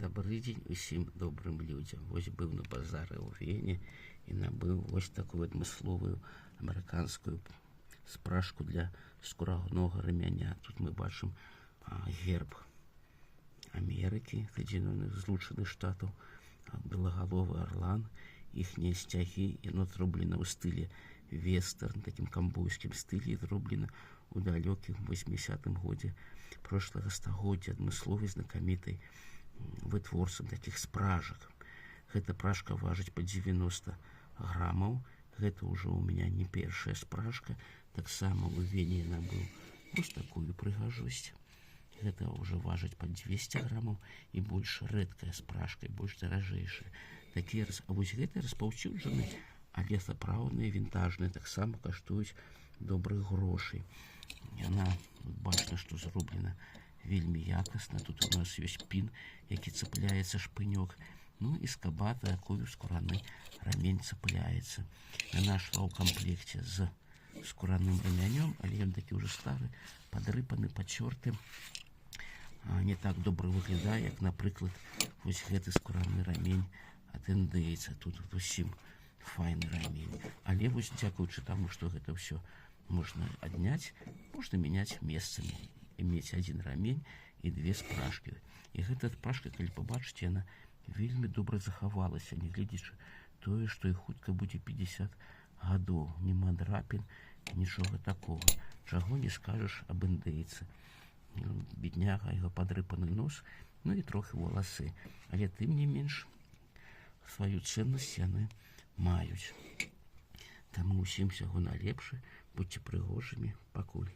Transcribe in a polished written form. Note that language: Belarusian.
Добрый дзень усім добрым людзям. Вось быў на базары ў Вене і набыў вось такую адмысловую амерыканскую спражку для скуранога рамяня. Тут мы бачым герб Амерыкі, Соединенных Злучаных Штатаў, белагаловы арлан, іхнія сцягі, яно зроблена ў стылі вестерн, такім камбойскім стылі, зроблена ў далёкім 80-м годзе прошлага стагоддзя адмысловай знакамітай вытворцам такіх спражак. Гэта пражка важыць па 90 грамаў. Гэта ўжо ў мяне не першая спражка. Таксама ў Вене я набыў вось такую прыгажосць. Гэта ўжо важыць па 200 грамаў і больш рэдкая спражка, больш даражэйшая. А вось гэтыя распаўсюджаны, але сапраўдныя, вінтажныя, таксама каштуюць добрых грошай. Яна, бачна, што зроблена вельмі якасна. Тут у нас ёсць пін, які цепляецца, шпынёк. Ну і скаба, за якую скураны рамень цепляецца. Яна шла ў камплекце з скураным рамянём, але ён такі ўжо стары, падрыпаны, пацёрты. Не так добра выглядае, як, напрыклад, вось гэты скураны рамень ад індыйца. Тут усім файны рамень. Але вось дзякуючы таму, што гэта ўсё можна адняць, можна мяняць месцамі. Мець адзін рамень і две спражкі. І гэта спражка, калі пабачыце, яна вельмі добра захавалася, нягледзячы тое, што і хутка будзе 50 гадоў. Нема драпін, нічога такога. Чаго не скажаш аб індыйцы. Бедняга, яго падрыпаны нос, ну і трохі валасы. Але тым не менш сваю ценнасць яны маюць. Таму ўсім усяго найлепшае, будьце прыгожымі, пакуль.